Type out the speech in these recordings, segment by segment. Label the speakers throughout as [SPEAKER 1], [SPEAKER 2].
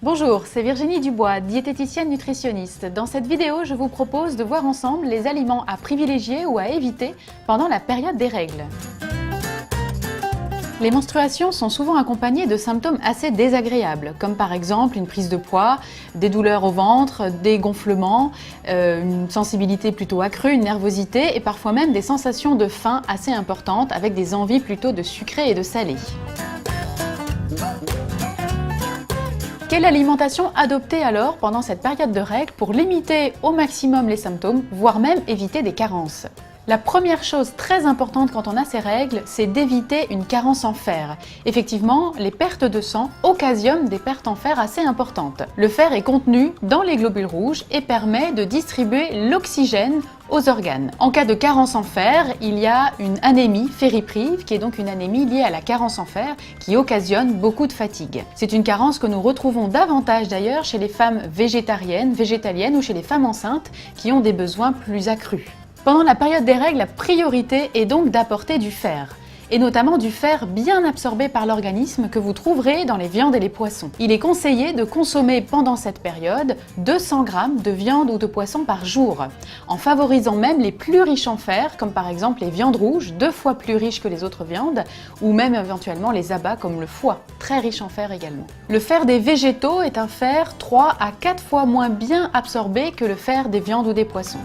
[SPEAKER 1] Bonjour, c'est Virginie Dubois, diététicienne nutritionniste. Dans cette vidéo, je vous propose de voir ensemble les aliments à privilégier ou à éviter pendant la période des règles. Les menstruations sont souvent accompagnées de symptômes assez désagréables, comme par exemple une prise de poids, des douleurs au ventre, des gonflements, une sensibilité plutôt accrue, une nervosité et parfois même des sensations de faim assez importantes avec des envies plutôt de sucré et de salé. Quelle alimentation adopter alors pendant cette période de règles pour limiter au maximum les symptômes, voire même éviter des carences? La première chose très importante quand on a ces règles, c'est d'éviter une carence en fer. Effectivement, les pertes de sang occasionnent des pertes en fer assez importantes. Le fer est contenu dans les globules rouges et permet de distribuer l'oxygène aux organes. En cas de carence en fer, il y a une anémie fériprive, qui est donc une anémie liée à la carence en fer, qui occasionne beaucoup de fatigue. C'est une carence que nous retrouvons davantage d'ailleurs chez les femmes végétariennes, végétaliennes ou chez les femmes enceintes qui ont des besoins plus accrus. Pendant la période des règles, la priorité est donc d'apporter du fer, et notamment du fer bien absorbé par l'organisme que vous trouverez dans les viandes et les poissons. Il est conseillé de consommer pendant cette période 200 g de viande ou de poisson par jour, en favorisant même les plus riches en fer, comme par exemple les viandes rouges, 2 fois plus riches que les autres viandes, ou même éventuellement les abats comme le foie, très riche en fer également. Le fer des végétaux est un fer 3 à 4 fois moins bien absorbé que le fer des viandes ou des poissons.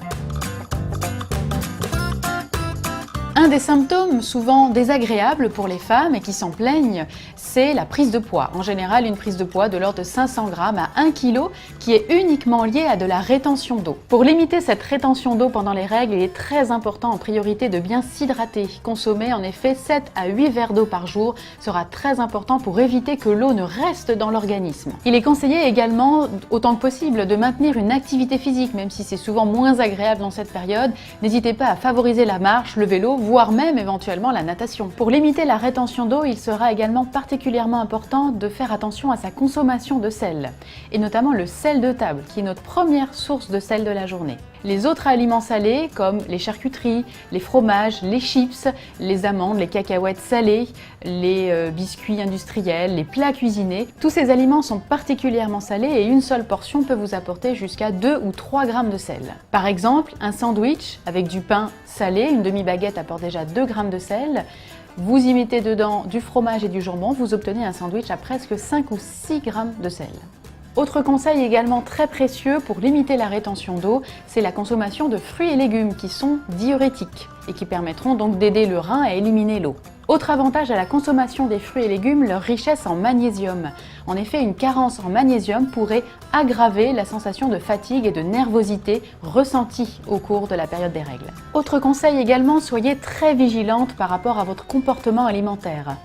[SPEAKER 1] Un des symptômes souvent désagréables pour les femmes et qui s'en plaignent, c'est la prise de poids. En général, une prise de poids de l'ordre de 500 g à 1 kg qui est uniquement liée à de la rétention d'eau. Pour limiter cette rétention d'eau pendant les règles, il est très important en priorité de bien s'hydrater. Consommer en effet 7 à 8 verres d'eau par jour sera très important pour éviter que l'eau ne reste dans l'organisme. Il est conseillé également, autant que possible, de maintenir une activité physique, même si c'est souvent moins agréable dans cette période. N'hésitez pas à favoriser la marche, le vélo, voire même éventuellement la natation. Pour limiter la rétention d'eau, il sera également particulièrement important de faire attention à sa consommation de sel, et notamment le sel de table, qui est notre première source de sel de la journée. Les autres aliments salés, comme les charcuteries, les fromages, les chips, les amandes, les cacahuètes salées, les biscuits industriels, les plats cuisinés, tous ces aliments sont particulièrement salés et une seule portion peut vous apporter jusqu'à 2 ou 3 g de sel. Par exemple, un sandwich avec du pain salé, une demi-baguette apporte déjà 2 g de sel. Vous y mettez dedans du fromage et du jambon, vous obtenez un sandwich à presque 5 ou 6 g de sel. Autre conseil également très précieux pour limiter la rétention d'eau, c'est la consommation de fruits et légumes qui sont diurétiques et qui permettront donc d'aider le rein à éliminer l'eau. Autre avantage à la consommation des fruits et légumes, leur richesse en magnésium. En effet, une carence en magnésium pourrait aggraver la sensation de fatigue et de nervosité ressentie au cours de la période des règles. Autre conseil également, soyez très vigilante par rapport à votre comportement alimentaire.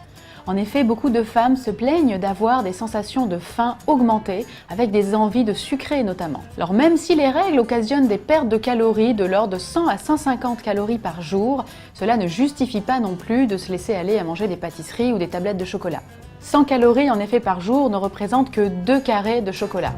[SPEAKER 1] En effet, beaucoup de femmes se plaignent d'avoir des sensations de faim augmentées, avec des envies de sucré notamment. Alors même si les règles occasionnent des pertes de calories de l'ordre de 100 à 150 calories par jour, cela ne justifie pas non plus de se laisser aller à manger des pâtisseries ou des tablettes de chocolat. 100 calories en effet par jour ne représentent que 2 carrés de chocolat.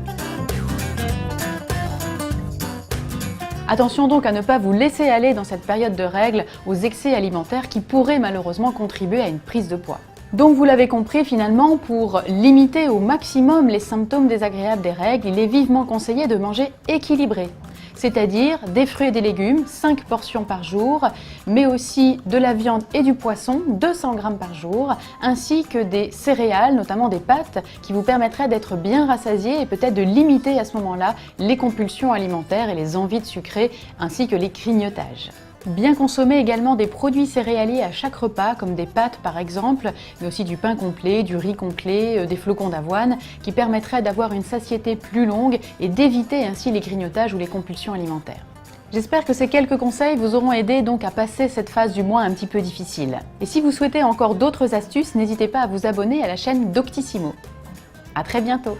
[SPEAKER 1] Attention donc à ne pas vous laisser aller dans cette période de règles aux excès alimentaires qui pourraient malheureusement contribuer à une prise de poids. Donc vous l'avez compris, finalement, pour limiter au maximum les symptômes désagréables des règles, il est vivement conseillé de manger équilibré. C'est-à-dire des fruits et des légumes, 5 portions par jour, mais aussi de la viande et du poisson, 200 g par jour, ainsi que des céréales, notamment des pâtes, qui vous permettraient d'être bien rassasiés et peut-être de limiter à ce moment-là les compulsions alimentaires et les envies de sucrer, ainsi que les grignotages. Bien consommer également des produits céréaliers à chaque repas, comme des pâtes par exemple, mais aussi du pain complet, du riz complet, des flocons d'avoine, qui permettraient d'avoir une satiété plus longue et d'éviter ainsi les grignotages ou les compulsions alimentaires. J'espère que ces quelques conseils vous auront aidé donc à passer cette phase du mois un petit peu difficile. Et si vous souhaitez encore d'autres astuces, n'hésitez pas à vous abonner à la chaîne Doctissimo. À très bientôt!